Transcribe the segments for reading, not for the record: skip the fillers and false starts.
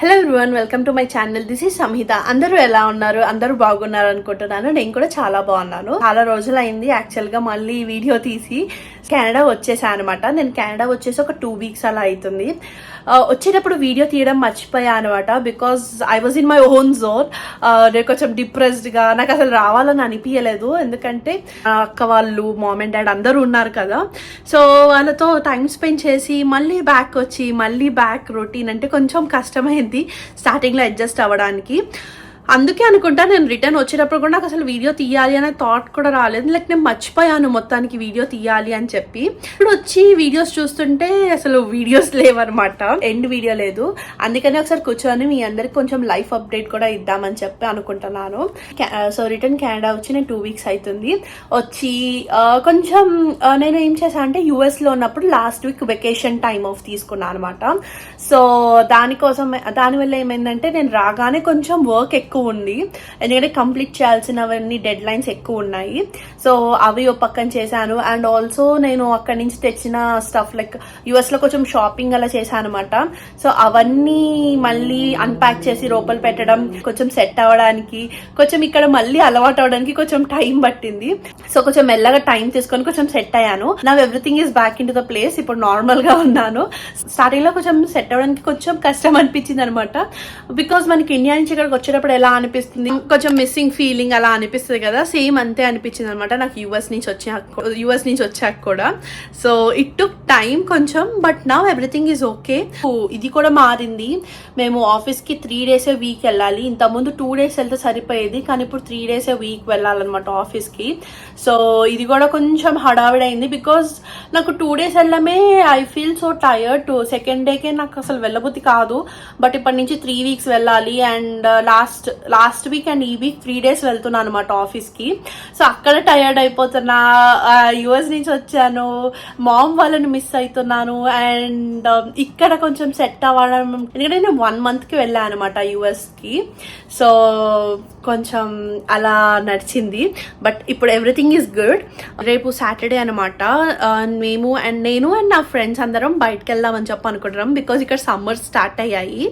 Hello everyone, welcome to my channel. This is Samhitha. అందరూ ఎలా ఉన్నారు? అందరూ బాగున్నారు అనుకుంటున్నాను. నేను కూడా చాలా బాగున్నాను. చాలా రోజులు అయింది యాక్చువల్ గా మళ్ళీ వీడియో తీసి కెనడా వచ్చేసాను అనమాట. నేను కెనడా వచ్చేసి ఒక 2 weeks అలా అవుతుంది. వచ్చేటప్పుడు వీడియో తీయడం మర్చిపోయా అనమాట. Because I was in my own zone. నేను కొంచెం డిప్రెస్డ్ గా, నాకు అసలు రావాలని అనిపించలేదు. ఎందుకంటే అక్క వాళ్ళు, మామ్ అండ్ డాడ్ అందరూ ఉన్నారు కదా. సో వాళ్ళతో టైం స్పెండ్ చేసి మళ్ళీ బ్యాక్ వచ్చి మళ్ళీ బ్యాక్ రొటీన్ అంటే కొంచెం కష్టమైంది స్టార్టింగ్ లో అడ్జస్ట్ అవ్వడానికి. అందుకే అనుకుంటా నేను రిటర్న్ వచ్చేటప్పుడు కూడా నాకు అసలు వీడియో తీయాలి అనే థాట్ కూడా రాలేదు. లైక్ నేను మర్చిపోయాను మొత్తానికి వీడియో తీయాలి అని చెప్పి. ఇప్పుడు వచ్చి వీడియోస్ చూస్తుంటే అసలు వీడియోస్ లేవన్నమాట, ఎండ్ వీడియో లేదు. అందుకని ఒకసారి కూర్చొని మీ అందరికి కొంచెం లైఫ్ అప్డేట్ కూడా ఇద్దామని చెప్పి అనుకుంటున్నాను. సో రిటర్న్ కెనడా వచ్చి నేను 2 weeks అవుతుంది. వచ్చి కొంచెం నేను ఏం చేశాను అంటే US లో ఉన్నప్పుడు last week vacation time of తీసుకున్నాను అనమాట. సో దానివల్ల ఏమైందంటే నేను రాగానే కొంచెం వర్క్ ఎక్కువ ఉంది. ఎందుకంటే కంప్లీట్ చేయాల్సినవన్నీ డెడ్ లైన్స్ ఎక్కువ ఉన్నాయి. సో అవి ఒక పక్కన చేశాను. అండ్ ఆల్సో నేను అక్కడి నుంచి తెచ్చిన స్టఫ్ లైక్ US లో కొంచెం షాపింగ్ అలా చేశాను అనమాట. సో అవన్నీ మళ్ళీ అన్ప్యాక్ చేసి లోపల పెట్టడం, కొంచెం సెట్ అవ్వడానికి, కొంచెం ఇక్కడ మళ్ళీ అలవాటు అవడానికి కొంచెం టైం పట్టింది. సో కొంచెం మెల్లగా టైం తీసుకొని కొంచెం సెట్ అయ్యాను. నా everything is back in to the place. ఇప్పుడు నార్మల్ గా ఉన్నాను. స్టార్టింగ్ లో కొంచెం సెట్ అవ్వడానికి కొంచెం కష్టం అనిపించింది అనమాట. బికాస్ మనకి ఇండియా నుంచి ఇక్కడికి వచ్చేటప్పుడు ఎలా అనిపిస్తుంది, కొంచెం మిస్సింగ్ ఫీలింగ్ అలా అనిపిస్తుంది కదా. సేమ్ అంతే అనిపించింది అనమాట నాకు యుఎస్ నుంచి వచ్చాక కూడా. సో ఇట్ టుక్ టైం కొంచెం, but now everything is okay. ఇది కూడా మారింది. మేము ఆఫీస్ కి 3 days a week వెళ్ళాలి. ఇంతకుముందు 2 days వెళ్తే సరిపోయేది, కానీ ఇప్పుడు 3 days a week వెళ్ళాలన్నమాట ఆఫీస్ కి. సో ఇది కూడా కొంచెం హడావిడైంది. బికాస్ నాకు 2 days వెళ్ళమే I feel so tired. Second డేకే నాకు అసలు వెళ్ళబుద్ధి కాదు. బట్ ఇప్పటి నుంచి 3 weeks వెళ్ళాలి. అండ్ లాస్ట్ వీక్ అండ్ ఈ వీక్ 3 days వెళ్తున్నాను అనమాట ఆఫీస్ కి. సో అక్కడ టైర్డ్ అయిపోతున్నా. US నుంచి వచ్చాను, మామ్ వాళ్ళని మిస్ అవుతున్నాను. అండ్ ఇక్కడ కొంచెం సెట్ అవ్వడం, ఎందుకంటే నేను 1 month కి వెళ్ళాను అనమాట US కి. సో కొంచెం అలా నడిచింది. బట్ ఇప్పుడు ఎవ్రీథింగ్ ఈస్ గుడ్. రేపు సాటర్డే అనమాట. నేను అండ్ నా ఫ్రెండ్స్ అందరం బయటకు వెళ్దామని చెప్పి అనుకుంటున్నాం. బికాజ్ ఇక్కడ సమ్మర్ స్టార్ట్ అయ్యాయి.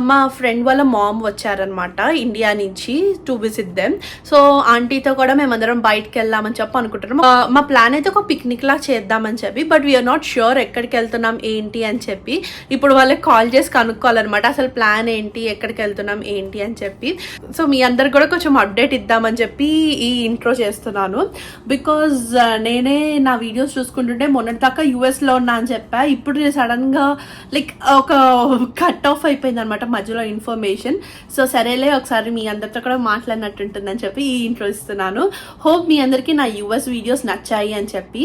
మా ఫ్రెండ్ వాళ్ళ మామ్ వచ్చారనమాట ఇండియా నుంచి టు విజిట్ దెమ్. సో ఆంటీతో కూడా మేమందరం బయటకు వెళ్దామని చెప్పి అనుకుంటున్నాం. మా ప్లాన్ అయితే ఒక పిక్నిక్ లా చేద్దామని చెప్పి, బట్ వీఆర్ నాట్ ష్యూర్ ఎక్కడికి వెళ్తున్నాం ఏంటి అని చెప్పి. ఇప్పుడు వాళ్ళకి కాల్ చేసి కనుక్కోవాలన్నమాట అసలు ప్లాన్ ఏంటి, ఎక్కడికి వెళ్తున్నాం ఏంటి అని చెప్పి. సో మీ అందరికి కూడా కొంచెం అప్డేట్ ఇద్దామని చెప్పి ఈ ఇంట్రో చేస్తున్నాను. బికాజ్ నేనే నా వీడియోస్ చూసుకుంటుంటే మొన్నటి దాకా US లో ఉన్నా అని చెప్పా. ఇప్పుడు నేను సడన్ గా లైక్ ఒక కట్ ఆఫ్ అయిపోయింది అనమాట మధ్యలో ఇన్ఫర్మేషన్. సో సరేలే ఒకసారి మీ అందరితో కూడా మాట్లాడినట్టుంటుందని చెప్పి ఈ ఇంట్రో ఇస్తున్నాను. హోప్ మీ అందరికీ నా US వీడియోస్ నచ్చాయి అని చెప్పి.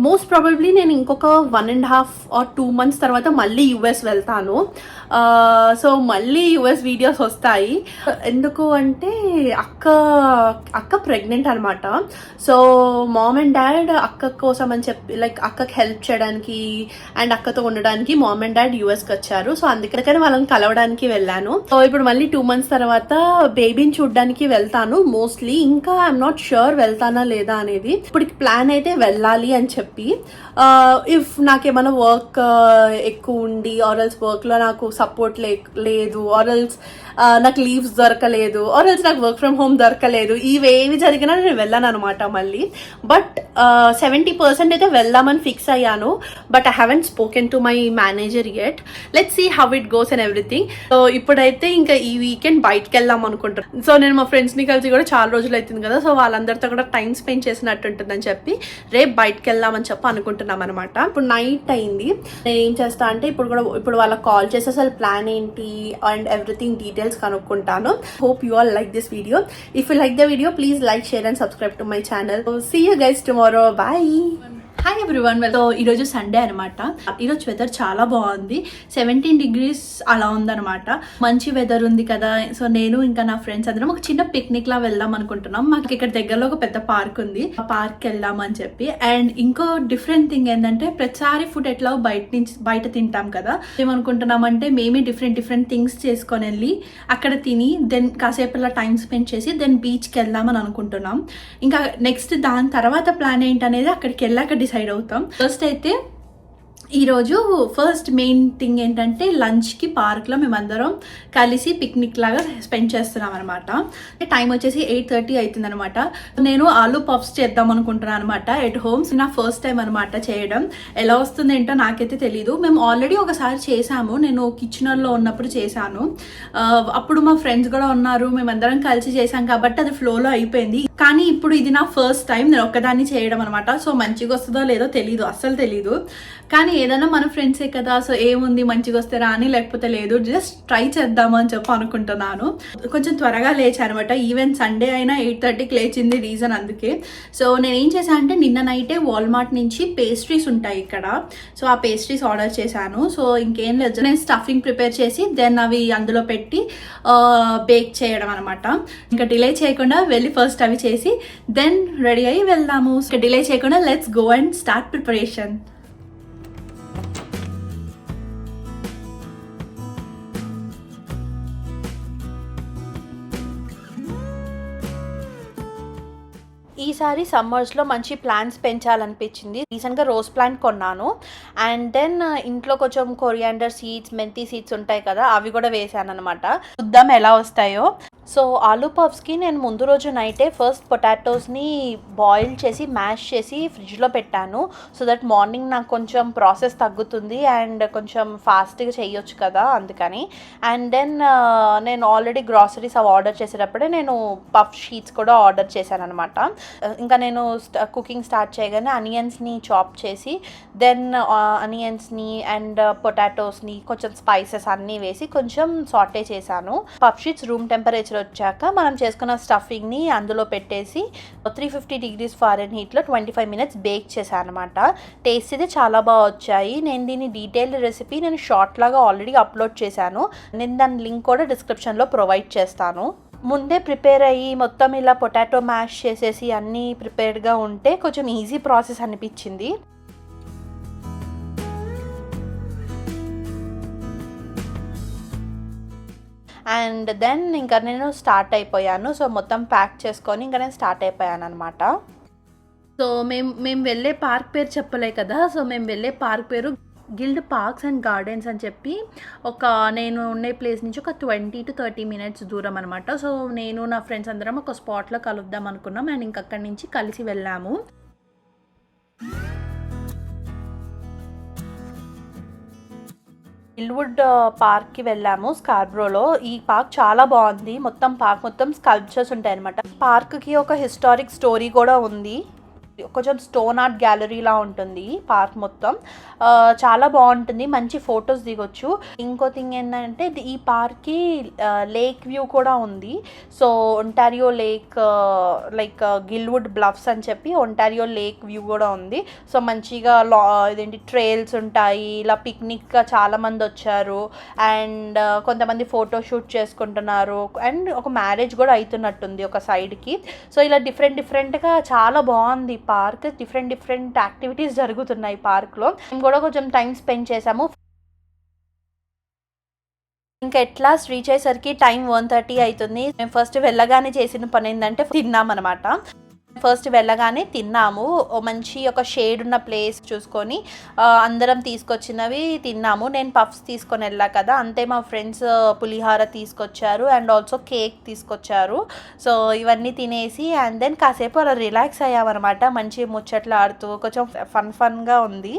మోస్ట్ ప్రాబబ్లీ నేను ఇంకొక 1.5 or 2 months తర్వాత మళ్ళీ US వెళ్తాను. సో మళ్ళీ US వీడియోస్ వస్తాయి. ఎందుకు అంటే అక్క ప్రెగ్నెంట్ అనమాట. సో మామ్ అండ్ డాడ్ అక్క కోసం అని చెప్పి లైక్ అక్కకి హెల్ప్ చేయడానికి అండ్ అక్కతో ఉండడానికి మామ్ అండ్ డాడ్ US కి వచ్చారు. సో అందుకని వాళ్ళని కలవడానికి వెళ్ళాను. సో ఇప్పుడు మళ్ళీ 2 months తర్వాత బేబీని చూడడానికి వెళ్తాను మోస్ట్లీ. ఇంకా ఐఎమ్ నాట్ ష్యూర్ వెళ్తానా లేదా అనేది. ఇప్పుడు ప్లాన్ అయితే వెళ్ళాలి అని చెప్పి. ఇఫ్ నాకేమైనా వర్క్ ఎక్కువ ఉండి ఆర్ఎల్స్ వర్క్ లో నాకు సపోర్ట్ లేదు, ఆర్ఎల్స్ నాకు లీవ్స్ దొరకలేదు, ఆర్ఎల్స్ నాకు వర్క్ ఫ్రమ్ హోమ్ దొరకలేదు, ఇవేవి జరిగినా నేను వెళ్ళాను అనమాట మళ్ళీ. బట్ 70% అయితే వెళ్దామని ఫిక్స్ అయ్యాను. But I haven't spoken to my manager yet. Let's see how it goes and everything. So ఇప్పుడైతే ఇంకా ఈ వీకెండ్ బయటకు వెళ్దాం అనుకుంటున్నాను. సో నేను మా ఫ్రెండ్స్ ని కలిసి కూడా చాలా రోజులు అవుతుంది కదా. సో వాళ్ళందరితో కూడా టైం స్పెండ్ చేసినట్టు ఉంటుందని చెప్పి రేపు బయటకు వెళ్దామని చెప్పి అనుకుంటున్నాం అనమాట. ఇప్పుడు నైట్ అయింది. నేను ఏం చేస్తా అంటే ఇప్పుడు వాళ్ళకి కాల్ చేసి అసలు ప్లాన్ ఏంటి అండ్ ఎవ్రీథింగ్ డీటెయిల్స్ కనుక్కుంటాను. Hope you all like this video. If you like the video please like, share and subscribe to my channel. See you guys tomorrow. Bye. Hi everyone. So ఈరోజు Sunday అనమాట. ఈరోజు weather చాలా బాగుంది. 17 degrees అలా ఉందనమాట. మంచి weather ఉంది కదా. సో నేను ఇంకా నా ఫ్రెండ్స్ అందరం ఒక చిన్న పిక్నిక్ లా వెళ్దాం అనుకుంటున్నాం. మాకు ఇక్కడ దగ్గరలో ఒక పెద్ద పార్క్ ఉంది. ఆ పార్క్ వెళ్దాం అని చెప్పి. అండ్ ఇంకో డిఫరెంట్ థింగ్ ఏంటంటే ప్రతిసారి ఫుడ్ ఎట్లా బయట తింటాం కదా. ఏమనుకుంటున్నాం అంటే మేమే డిఫరెంట్ థింగ్స్ చేసుకొని వెళ్ళి అక్కడ తిని దెన్ కాసేపు అలా టైం స్పెండ్ చేసి దెన్ బీచ్కి వెళ్దామని అనుకుంటున్నాం. ఇంకా నెక్స్ట్ దాని తర్వాత ప్లాన్ ఏంటనేది అక్కడికి వెళ్ళాక డిసైడ్ అవుతాం. ఫస్ట్ అయితే ఈరోజు ఫస్ట్ మెయిన్ థింగ్ ఏంటంటే లంచ్కి పార్క్లో మేమందరం కలిసి పిక్నిక్ లాగా స్పెండ్ చేస్తున్నాం అనమాట. టైం వచ్చేసి 8:30 అవుతుంది అనమాట. నేను ఆలూ పఫ్స్ చేద్దాం అనుకుంటున్నాను అనమాట ఎట్ హోమ్స్. నా ఫస్ట్ టైం అనమాట చేయడం. ఎలా వస్తుంది ఏంటో నాకైతే తెలీదు. మేము ఆల్రెడీ ఒకసారి చేసాము, నేను కిచెనర్లో ఉన్నప్పుడు చేశాను. అప్పుడు మా ఫ్రెండ్స్ కూడా ఉన్నారు, మేమందరం కలిసి చేసాం కాబట్టి అది ఫ్లోలో అయిపోయింది. కానీ ఇప్పుడు ఇది నా ఫస్ట్ టైం నేను ఒక్కదాన్ని చేయడం అనమాట. సో మంచిగా వస్తుందో లేదో తెలీదు, అస్సలు తెలీదు. కానీ ఏదైనా మన ఫ్రెండ్సే కదా, సో ఏముంది మంచిగా వస్తే రాని, లేకపోతే లేదు, జస్ట్ ట్రై చేద్దాము అని చెప్పి అనుకుంటున్నాను. కొంచెం త్వరగా లేచాను అనమాట. ఈవెన్ సండే అయినా 8:30కి లేచింది రీజన్ అందుకే. సో నేను ఏం చేశాను అంటే నిన్న నైటే వాల్మార్ట్ నుంచి పేస్ట్రీస్ ఉంటాయి ఇక్కడ, సో ఆ పేస్ట్రీస్ ఆర్డర్ చేశాను. సో ఇంకేం లేదు, నేను స్టఫింగ్ ప్రిపేర్ చేసి దెన్ అవి అందులో పెట్టి బేక్ చేయడం అనమాట. ఇంకా డిలే చేయకుండా వెళ్ళి ఫస్ట్ అవి చేసి దెన్ రెడీ అయ్యి వెళ్దాము. డిలే చేయకుండా let's go and start preparation. ఈసారి సమ్మర్స్లో మంచి ప్లాంట్స్ పెంచాలనిపించింది. రీసెంట్గా రోజ్ ప్లాంట్ కొన్నాను. అండ్ దెన్ ఇంట్లో కొంచెం కొరియాండర్ సీడ్స్, మెంతి సీడ్స్ ఉంటాయి కదా, అవి కూడా వేసాను అనమాట. చూద్దాం ఎలా వస్తాయో. సో ఆలూ పఫ్స్కి నేను ముందు రోజు నైటే ఫస్ట్ పొటాటోస్ని బాయిల్ చేసి మ్యాష్ చేసి ఫ్రిడ్జ్లో పెట్టాను. సో దట్ మార్నింగ్ నాకు కొంచెం ప్రాసెస్ తగ్గుతుంది అండ్ కొంచెం ఫాస్ట్గా చేయొచ్చు కదా, అందుకని. అండ్ దెన్ నేను ఆల్రెడీ గ్రాసరీస్ అవి ఆర్డర్ చేసేటప్పుడే నేను పఫ్ షీట్స్ కూడా ఆర్డర్ చేశాను అనమాట. ఇంకా నేను కుకింగ్ స్టార్ట్ చేయగానే అనియన్స్ని చాప్ చేసి దెన్ అనియన్స్ని అండ్ పొటాటోస్ని కొంచెం స్పైసెస్ అన్నీ వేసి కొంచెం సాటే చేశాను. పఫ్ షీట్స్ రూమ్ టెంపరేచర్ వచ్చాక మనం చేసుకున్న స్టఫింగ్ని అందులో పెట్టేసి 350 degrees ఫారెన్హీట్లో 25 minutes బేక్ చేశాను అనమాట. టేస్ట్ అయితే చాలా బాగా వచ్చాయి. నేను దీని డీటెయిల్డ్ రెసిపీ నేను షార్ట్ లాగా ఆల్రెడీ అప్లోడ్ చేశాను. నేను దాని లింక్ కూడా డిస్క్రిప్షన్లో ప్రొవైడ్ చేస్తాను. ముందే ప్రిపేర్ అయ్యి మొత్తం ఇలా పొటాటో మ్యాష్ చేసేసి అన్నీ ప్రిపేర్డ్గా ఉంటే కొంచెం ఈజీ ప్రాసెస్ అనిపించింది. అండ్ దెన్ ఇంకా నేను స్టార్ట్ అయిపోయాను. సో మొత్తం ప్యాక్ చేసుకొని ఇంకా నేను స్టార్ట్ అయిపోయాను అనమాట. సో మేము వెళ్ళే పార్క్ పేరు చెప్పలే కదా, సో మేము వెళ్ళే పార్క్ పేరు గిల్డ్ పార్క్స్ అండ్ గార్డెన్స్ అని చెప్పి నేను ఉండే ప్లేస్ నుంచి ఒక 20 to 30 minutes దూరం అనమాట. సో నేను నా ఫ్రెండ్స్ అందరం ఒక స్పాట్లో కలుద్దాం అనుకున్నాం అండ్ ఇంక అక్కడి నుంచి కలిసి వెళ్ళాము. గిల్వుడ్ పార్క్కి వెళ్ళాము స్కార్బ్రోలో. ఈ పార్క్ చాలా బాగుంది. పార్క్ మొత్తం స్కల్ప్చర్స్ ఉంటాయి అనమాట. పార్క్కి ఒక హిస్టారిక్ స్టోరీ కూడా ఉంది. కొంచెం స్టోన్ ఆర్ట్ గ్యాలరీలా ఉంటుంది పార్క్ మొత్తం. చాలా బాగుంటుంది, మంచి ఫొటోస్ దిగొచ్చు. ఇంకో థింగ్ ఏంటంటే ఈ పార్క్కి లేక్ వ్యూ కూడా ఉంది. So Ontario lake, like గిల్వుడ్ bluffs అని చెప్పి ఒంటారియో లేక్ వ్యూ కూడా ఉంది. సో మంచిగా ట్రైల్స్ ఉంటాయి. ఇలా పిక్నిక్గా చాలామంది వచ్చారు అండ్ కొంతమంది ఫోటో షూట్ చేసుకుంటున్నారు అండ్ ఒక మ్యారేజ్ కూడా అవుతున్నట్టుంది ఒక సైడ్కి. సో ఇలా డిఫరెంట్గా చాలా బాగుంది పార్క్. డిఫరెంట్ యాక్టివిటీస్ జరుగుతున్నాయి పార్క్లో. మేము కూడా కొంచెం టైం స్పెండ్ చేసాము. ఇంకా ఎట్లా రీచ్ అయ్యేసరికి టైం 1:30 అవుతుంది. మేము ఫస్ట్ వెళ్ళగానే చేసిన పని ఏంటంటే తిన్నామన్నమాట. ఫస్ట్ వెళ్ళగానే తిన్నాము. మంచి ఒక షేడ్ ఉన్న ప్లేస్ చూసుకొని అందరం తీసుకొచ్చినవి తిన్నాము. నేను పఫ్స్ తీసుకొని వెళ్ళా కదా, అంతే మా ఫ్రెండ్స్ పులిహార తీసుకొచ్చారు అండ్ ఆల్సో కేక్ తీసుకొచ్చారు. సో ఇవన్నీ తినేసి అండ్ దెన్ కాసేపు అలా రిలాక్స్ అయ్యామన్నమాట. మంచి ముచ్చట్లు ఆడుతూ కొంచెం ఫన్గా ఉంది.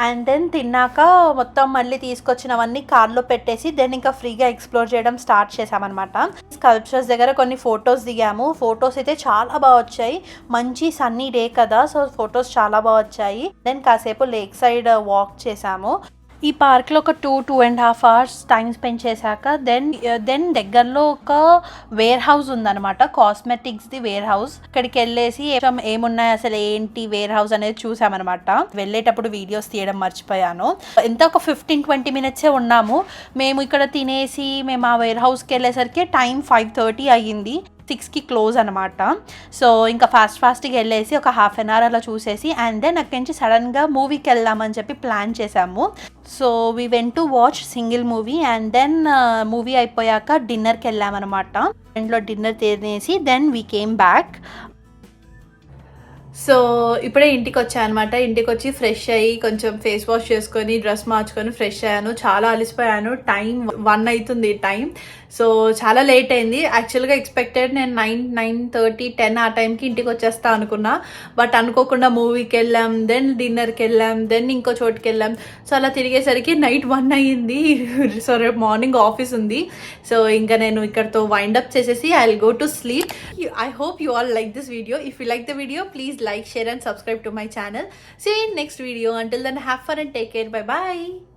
అండ్ దెన్ తిన్నాక మొత్తం మళ్ళీ తీసుకొచ్చినవన్నీ కార్లో పెట్టేసి దెన్ ఇంకా ఫ్రీగా ఎక్స్ప్లోర్ చేయడం స్టార్ట్ చేసామన్నమాట. స్కల్ప్చర్స్ దగ్గర కొన్ని ఫొటోస్ దిగాము. ఫొటోస్ అయితే చాలా బాగా వచ్చాయి. మంచి సన్నీ డే కదా, సో ఫొటోస్ చాలా బాగా వచ్చాయి. దెన్ కాసేపు లేక్ సైడ్ వాక్ చేసాము. ఈ పార్క్లో ఒక 2.5 hours టైం స్పెండ్ చేశాక దెన్ దగ్గరలో ఒక వేర్ హౌస్ ఉందన్నమాట, కాస్మెటిక్స్ది వేర్ హౌస్. ఇక్కడికి వెళ్ళేసి ఏమున్నాయి అసలు ఏంటి వేర్ హౌస్ అనేది చూసామన్నమాట. వెళ్ళేటప్పుడు వీడియోస్ తీయడం మర్చిపోయాను. ఎంత ఒక 15-20 minutes ఉన్నాము. మేము ఇక్కడ తినేసి మేము ఆ వేర్ హౌస్కి వెళ్ళేసరికి టైం 5:30 అయ్యింది. 6కి క్లోజ్ అనమాట. సో ఇంకా ఫాస్ట్గా వెళ్ళేసి ఒక 1/2 hour అలా చూసేసి అండ్ దెన్ అక్కడి నుంచి సడన్గా మూవీకి వెళ్దామని చెప్పి ప్లాన్ చేసాము. So we went to watch single movie and then movie అయిపోయాక డిన్నర్కి వెళ్ళామన్నమాట. ఇంట్లో డిన్నర్ తినేసి then we came back. So ఇప్పుడే ఇంటికి వచ్చాను అనమాట. ఇంటికి వచ్చి ఫ్రెష్ అయ్యి కొంచెం ఫేస్ వాష్ చేసుకొని డ్రెస్ మార్చుకొని ఫ్రెష్ అయ్యాను. చాలా అలసిపోయాను. టైం 1 అవుతుంది టైం. సో చాలా లేట్ అయింది. యాక్చువల్గా ఎక్స్పెక్టెడ్ నేను 9:30, 10 ఆ టైంకి ఇంటికి వచ్చేస్తా అనుకున్నా. బట్ అనుకోకుండా మూవీకి వెళ్ళాం, దెన్ డిన్నర్కి వెళ్ళాం, దెన్ ఇంకో చోటుకి వెళ్ళాం. సో అలా తిరిగేసరికి నైట్ 1 అయ్యింది. సో రేపు మార్నింగ్ ఆఫీస్ ఉంది. సో ఇంకా నేను ఇక్కడతో వైండప్ చేసేసి I will go to sleep. I hope you all like this video. If you like the video, please like, share and subscribe to my channel. See you in next video. Until then, have fun and take care. Bye bye.